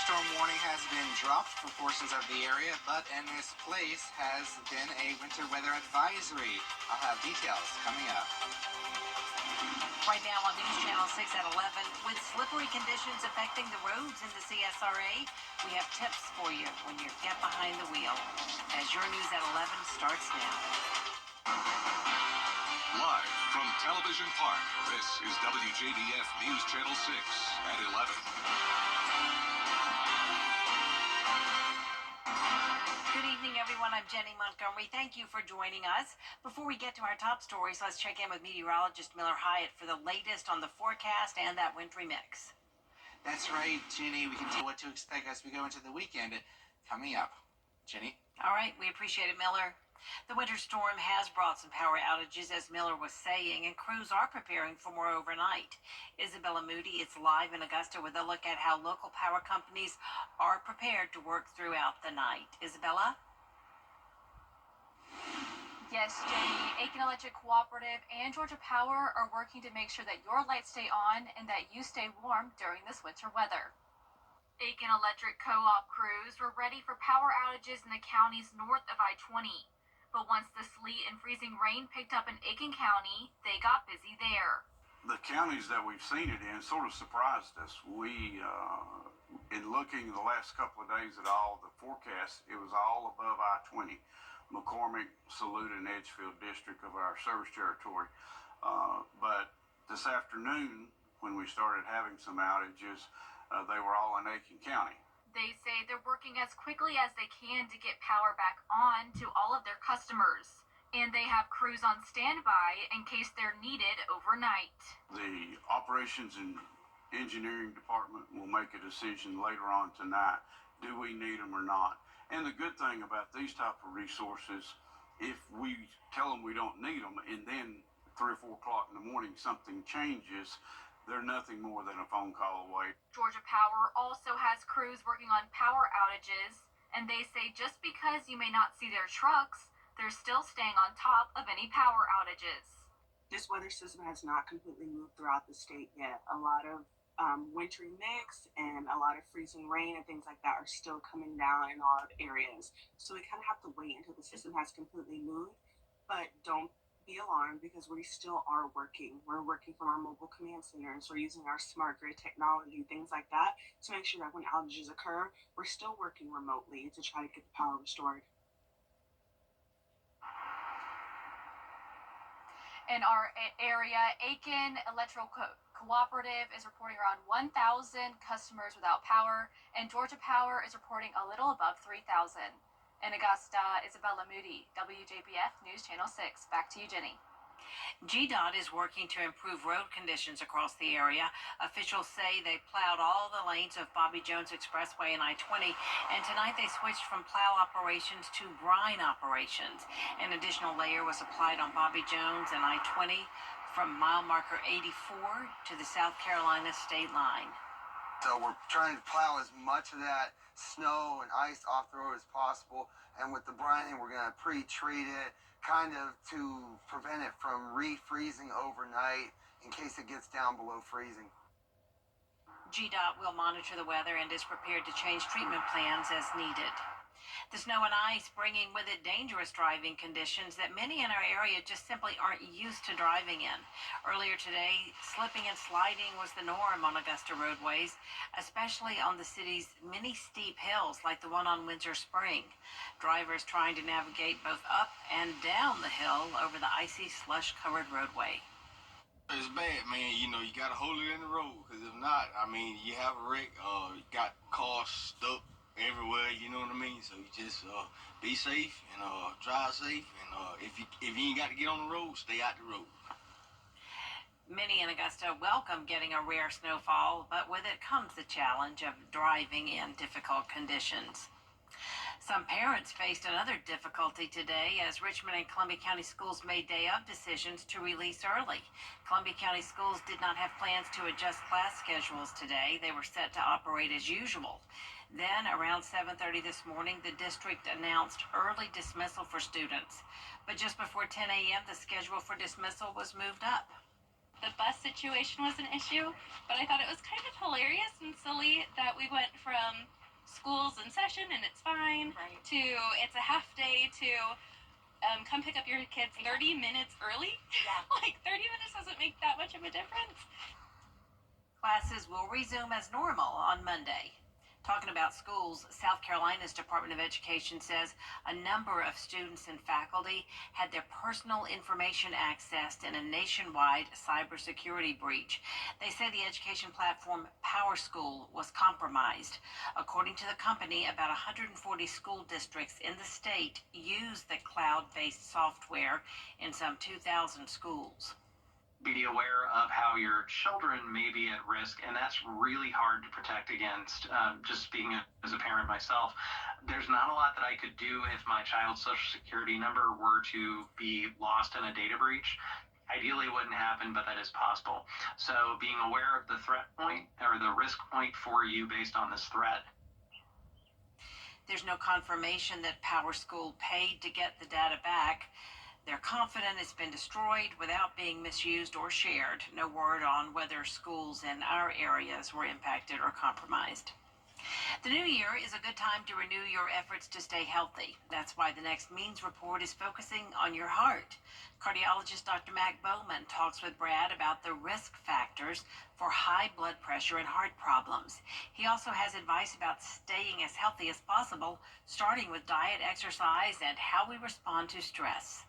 Thunderstorm warning has been dropped for portions of the area, but in this place has been a winter weather advisory. I'll have details coming up. Right now on News Channel 6 at 11, with slippery conditions affecting the roads in the CSRA, we have tips for you when you get behind the wheel. As your News at 11 starts now. Live from Television Park, this is WJBF News Channel 6 at 11. Good evening, everyone. I'm Jenny Montgomery. Thank you for joining us. Before we get to our top stories, let's check in with meteorologist Miller Hyatt for the latest on the forecast and that wintry mix. That's right, Jenny. We can tell what to expect as we go into the weekend coming up. Jenny? All right. We appreciate it, Miller. The winter storm has brought some power outages, as Miller was saying, and crews are preparing for more overnight. Isabella Moody is live in Augusta with a look at how local power companies are prepared to work throughout the night. Isabella? Yes, Jenny. Aiken Electric Cooperative and Georgia Power are working to make sure that your lights stay on and that you stay warm during this winter weather. Aiken Electric Co-op crews were ready for power outages in the counties north of I-20. But once the sleet and freezing rain picked up in Aiken County, they got busy there. The counties that we've seen it in sort of surprised us. We, in looking the last couple of days at all the forecasts, it was all above I-20. McCormick, Saluda, and Edgefield district of our service territory. But this afternoon, when we started having some outages, they were all in Aiken County. They say they're working as quickly as they can to get power back on to all of their customers. And they have crews on standby in case they're needed overnight. The operations and engineering department will make a decision later on tonight. Do we need them or not? And the good thing about these type of resources, if we tell them we don't need them and then 3 or 4 o'clock in the morning something changes, they're nothing more than a phone call away. Georgia Power also has crews working on power outages, and they say just because you may not see their trucks, they're still staying on top of any power outages. This weather system has not completely moved throughout the state yet. A lot of wintry mix and a lot of freezing rain and things like that are still coming down in a lot of areas. So we kind of have to wait until the system has completely moved, but don't be alarmed because we still are working. We're working from our mobile command centers. We're using our smart grid technology, things like that, to make sure that when outages occur, we're still working remotely to try to get the power restored. In our area, Aiken Electric Cooperative is reporting around 1,000 customers without power, and Georgia Power is reporting a little above 3,000. In Augusta, Isabella Moody, WJBF News Channel 6. Back to you, Jenny. GDOT is working to improve road conditions across the area. Officials say they plowed all the lanes of Bobby Jones Expressway and I-20, and tonight they switched from plow operations to brine operations. An additional layer was applied on Bobby Jones and I-20 from mile marker 84 to the South Carolina state line. So we're trying to plow as much of that snow and ice off the road as possible. And with the brining, we're going to pre-treat it kind of to prevent it from refreezing overnight in case it gets down below freezing. GDOT will monitor the weather and is prepared to change treatment plans as needed. The snow and ice bringing with it dangerous driving conditions that many in our area just simply aren't used to driving in. Earlier today, slipping and sliding was the norm on Augusta roadways, especially on the city's many steep hills like the one on Windsor Spring. Drivers trying to navigate both up and down the hill over the icy, slush-covered roadway. It's bad, man. You know, you got to hold it in the road, because if not, I mean, you have a wreck, you got cars stuck everywhere, you know what I mean? So you just be safe and drive safe, and if you ain't got to get on the road, stay out the road. Many in Augusta welcome getting a rare snowfall, but with it comes the challenge of driving in difficult conditions. Some parents faced another difficulty today as Richmond and Columbia County Schools made day-of decisions to release early. Columbia County Schools did not have plans to adjust class schedules today. They were set to operate as usual. Then, around 7:30 this morning, the district announced early dismissal for students. But just before 10 a.m., the schedule for dismissal was moved up. The bus situation was an issue, but I thought it was kind of hilarious and silly that we went from school's in session and it's fine to it's a half day to come pick up your kids 30 minutes early. Yeah. Like 30 minutes doesn't make that much of a difference. Classes will resume as normal on Monday. Talking about schools, South Carolina's Department of Education says a number of students and faculty had their personal information accessed in a nationwide cybersecurity breach. They say the education platform PowerSchool was compromised. According to the company, about 140 school districts in the state use the cloud-based software in some 2,000 schools. Be aware of how your children may be at risk, and that's really hard to protect against. Just speaking as a parent myself, there's not a lot that I could do if my child's social security number were to be lost in a data breach. Ideally, it wouldn't happen, but that is possible. So being aware of the threat point or the risk point for you based on this threat. There's no confirmation that PowerSchool paid to get the data back. They're confident it's been destroyed without being misused or shared. No word on whether schools in our areas were impacted or compromised. The new year is a good time to renew your efforts to stay healthy. That's why the next Means Report is focusing on your heart. Cardiologist Dr. Mac Bowman talks with Brad about the risk factors for high blood pressure and heart problems. He also has advice about staying as healthy as possible, starting with diet, exercise, and how we respond to stress.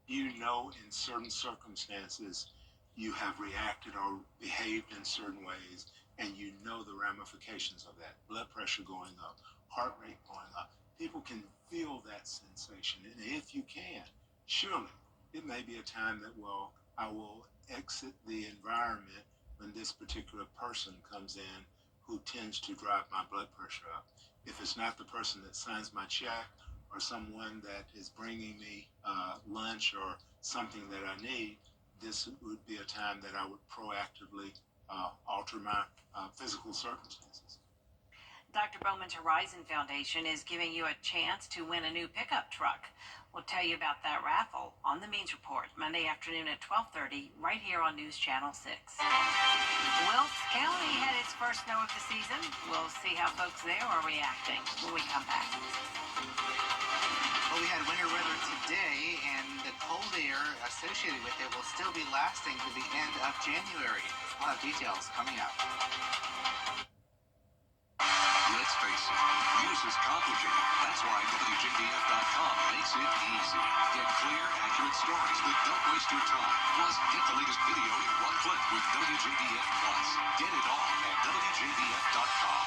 You know, in certain circumstances, you have reacted or behaved in certain ways, and you know the ramifications of that. Blood pressure going up, heart rate going up. People can feel that sensation, and if you can, surely it may be a time that, well, I will exit the environment when this particular person comes in who tends to drive my blood pressure up. If it's not the person that signs my check, or someone that is bringing me lunch or something that I need, this would be a time that I would proactively alter my physical circumstances. Dr. Bowman's Horizon Foundation is giving you a chance to win a new pickup truck. We'll tell you about that raffle on the Means Report, Monday afternoon at 12:30, right here on News Channel 6. Wilkes County had its first snow of the season. We'll see how folks there are reacting when we come back. Well, we had winter weather today, and the cold air associated with it will still be lasting to the end of January. We'll have details coming up. Let's face it, news is complicated. That's why WJBF.com makes it easy. Get clear, accurate stories that don't waste your time. Plus, get the latest video in one click with WJBF Plus. Get it all at WJBF.com.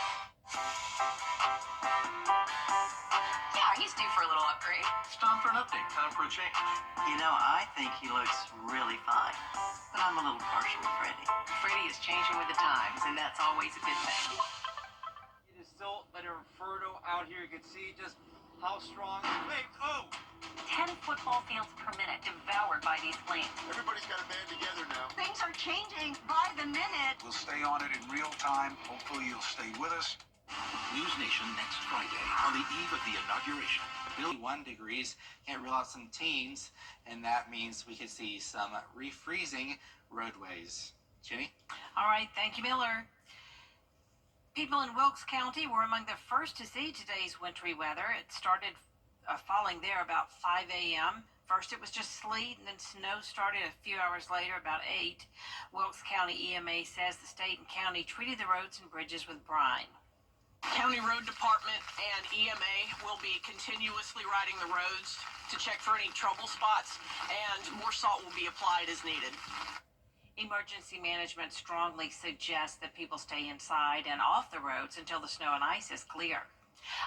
Yeah, he's due for a little upgrade. It's time for an update, time for a change. You know, I think he looks really fine, but I'm a little partial to Freddie. Freddie is changing with the times, and that's always a good thing. It is still an inferno out here. You can see just how strong. Hey, 10 football fields per minute devoured by these flames. Everybody's got to band together now. Things are changing by the minute. We'll stay on it in real time. Hopefully you'll stay with us. News Nation next Friday on the eve of the inauguration. 1 degrees. Can't rule out some teens, and that means we could see some refreezing roadways. Jenny? All right, thank you, Miller. People in Wilkes County were among the first to see today's wintry weather. It started falling there about 5 a.m. First it was just sleet, and then snow started a few hours later, about 8. Wilkes County EMA says the state and county treated the roads and bridges with brine. County Road Department and EMA will be continuously riding the roads to check for any trouble spots, and more salt will be applied as needed. Emergency management strongly suggests that people stay inside and off the roads until the snow and ice is clear.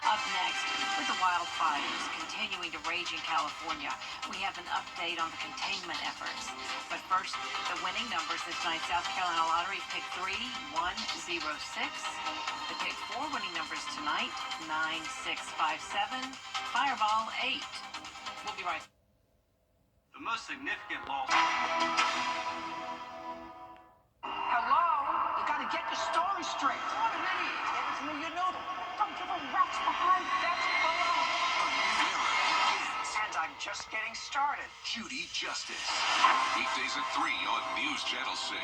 Up next, with the wildfires continuing to rage in California, we have an update on the containment efforts. But first, the winning numbers this night's South Carolina Lottery: pick 3, 1, 0, 6. The pick 4 winning numbers tonight: 9, 6, 5, 7. Fireball 8. We'll be right back. The most significant loss. Hello? You gotta get the story straight. What an idiot. Give it to me, you noodle. Don't give a rat's behind that photo. A new era begins. And I'm just getting started. Judy Justice. Weekdays at 3 on News Channel 6.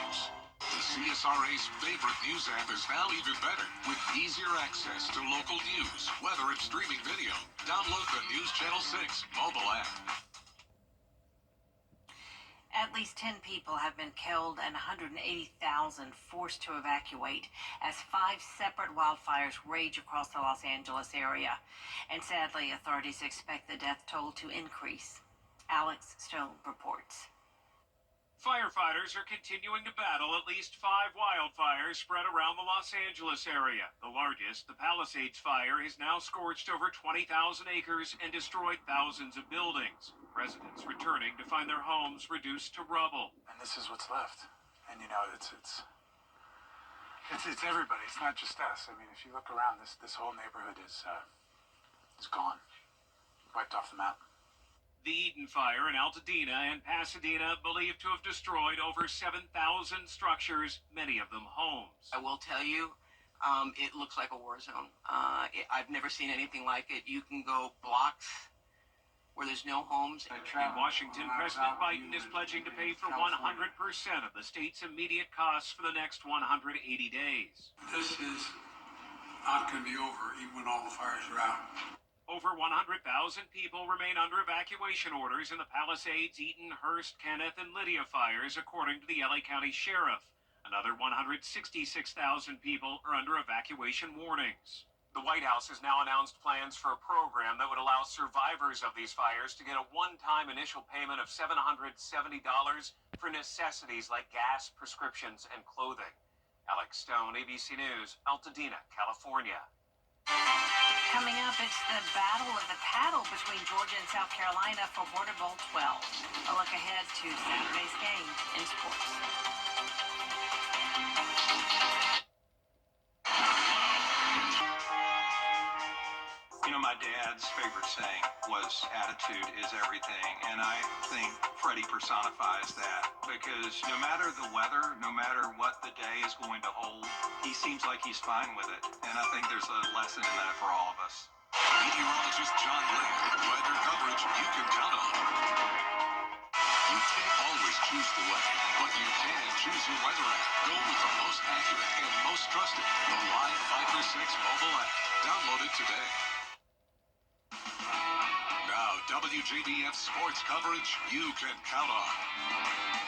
The CSRA's favorite news app is now even better with easier access to local news, weather, and streaming video. Download the News Channel 6 mobile app. At least 10 people have been killed and 180,000 forced to evacuate as 5 separate wildfires rage across the Los Angeles area. And sadly, authorities expect the death toll to increase. Alex Stone reports. Firefighters are continuing to battle at least 5 wildfires spread around the Los Angeles area. The largest, the Palisades fire, has now scorched over 20,000 acres and destroyed thousands of buildings. Residents returning to find their homes reduced to rubble. And this is what's left. And you know, it's everybody. It's not just us. I mean, if you look around, this whole neighborhood is gone, wiped off the map. The Eden Fire in Altadena and Pasadena believed to have destroyed over 7,000 structures, many of them homes. I will tell you, it looks like a war zone. I've never seen anything like it. You can go blocks where there's no homes. In Washington, President Biden is pledging to pay for 100% of the state's immediate costs for the next 180 days. This is not going to be over even when all the fires are out. Over 100,000 people remain under evacuation orders in the Palisades, Eaton, Hearst, Kenneth, and Lydia fires, according to the LA County Sheriff. Another 166,000 people are under evacuation warnings. The White House has now announced plans for a program that would allow survivors of these fires to get a one-time initial payment of $770 for necessities like gas, prescriptions, and clothing. Alex Stone, ABC News, Altadena, California. Coming up, it's the battle of the paddle between Georgia and South Carolina for Border Bowl 12. A look ahead to Saturday's game in sports. You know, my dad's favorite saying was attitude is everything, and I think Freddie personifies that because no matter the weather, no matter what the day is going to hold, he seems like he's fine with it, and I think there's a lesson in that for all of us. Meteorologist John Lane, weather coverage you can count on. You can't always choose the weather, but you can choose your weather app. Go with the most accurate and most trusted, the Live 5 6 mobile app. Download it today. Now, WJBF sports coverage you can count on.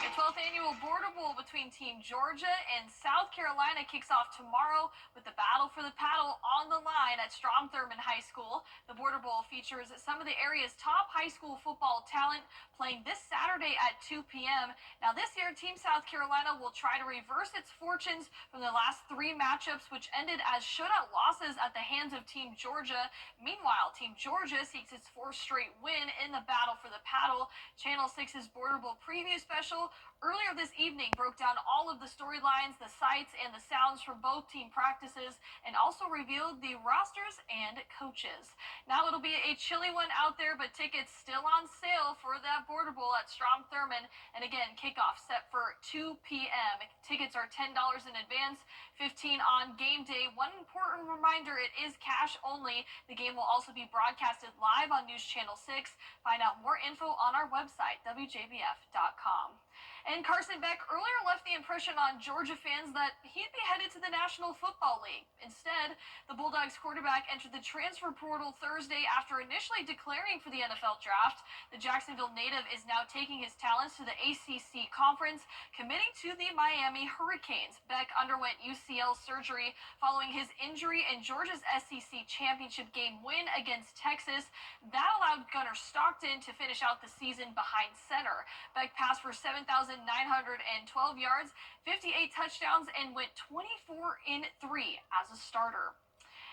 The 12th annual Border Bowl between Team Georgia and South Carolina kicks off tomorrow with the battle for the paddle on the line at Strom Thurmond High School. The Border Bowl features some of the area's top high school football talent playing this Saturday at 2 p.m. Now this year, Team South Carolina will try to reverse its fortunes from the last 3 matchups, which ended as shutout losses at the hands of Team Georgia. Meanwhile, Team Georgia seeks its 4th straight win in the battle for the paddle. Channel 6's Border Bowl preview special earlier this evening broke down all of the storylines, the sights, and the sounds from both team practices, and also revealed the rosters and coaches. Now it'll be a chilly one out there, but tickets still on sale for that Border Bowl at Strom Thurmond. And again, kickoff set for 2 p.m. Tickets are $10 in advance, $15 on game day. One important reminder, it is cash only. The game will also be broadcasted live on News Channel 6. Find out more info on our website, WJBF.com. And Carson Beck earlier left the impression on Georgia fans that he'd be headed to the National Football League. Instead, the Bulldogs quarterback entered the transfer portal Thursday after initially declaring for the NFL draft. The Jacksonville native is now taking his talents to the ACC Conference, committing to the Miami Hurricanes. Beck underwent UCL surgery following his injury in Georgia's SEC championship game win against Texas. That allowed Gunnar Stockton to finish out the season behind center. Beck passed for 7,912 yards, 58 touchdowns, and went 24-3 as a starter.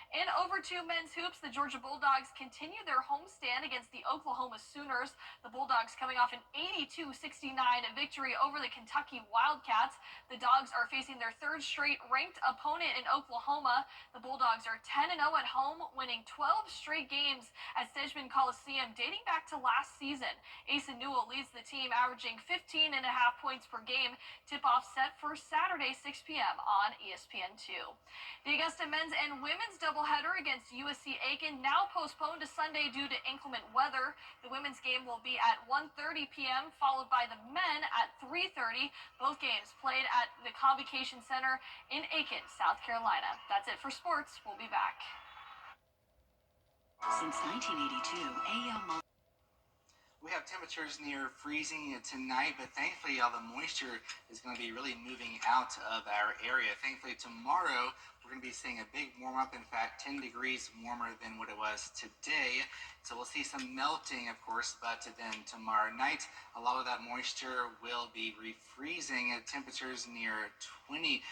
And over to men's hoops, the Georgia Bulldogs continue their homestand against the Oklahoma Sooners. The Bulldogs coming off an 82-69 victory over the Kentucky Wildcats. The Dogs are facing their 3rd straight ranked opponent in Oklahoma. The Bulldogs are 10-0 at home, winning 12 straight games at Sedgman Coliseum dating back to last season. Asa Newell leads the team, averaging 15.5 points per game. Tip-off set for Saturday, 6 p.m. on ESPN2. The Augusta men's and women's double doubleheader against USC Aiken now postponed to Sunday due to inclement weather. The women's game will be at 1:30 p.m., followed by the men at 3:30. Both games played at the Convocation Center in Aiken, South Carolina. That's it for sports. We'll be back. Since 1982, AL We have temperatures near freezing tonight, but thankfully all the moisture is going to be really moving out of our area. Thankfully tomorrow we're going to be seeing a big warm up. In fact, 10 degrees warmer than what it was today. So we'll see some melting, of course, but then tomorrow night a lot of that moisture will be refreezing at temperatures near 21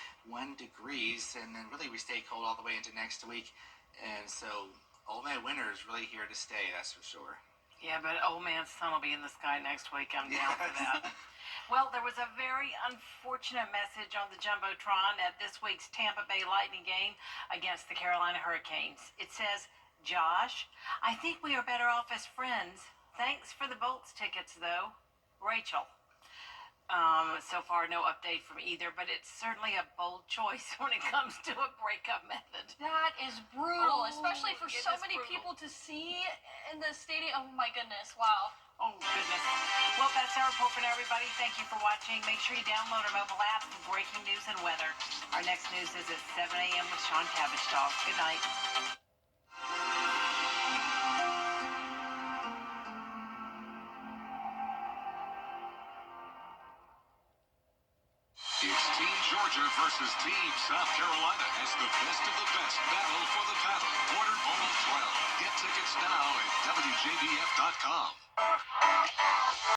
degrees, and then really we stay cold all the way into next week. And so old man winter is really here to stay, that's for sure. Yeah, but old man's sun will be in the sky next week. I'm down for that. Well, there was a very unfortunate message on the Jumbotron at this week's Tampa Bay Lightning game against the Carolina Hurricanes. It says, "Josh, I think we are better off as friends. Thanks for the Bolts tickets, though. Rachel." So far, no update from either, but it's certainly a bold choice when it comes to a breakup method. That is brutal, Oh, especially for it so is many brutal. people to see in the stadium. Oh my goodness, wow. Oh, goodness. Well, that's our report for now, everybody. Thank you for watching. Make sure you download our mobile app for breaking news and weather. Our next news is at 7 a.m. with Sean Cabbage Dog. Good night. It's Team Georgia versus Team South Carolina as the best of the best battle for the title. Order Ball 12. Get tickets now at WJBF.com.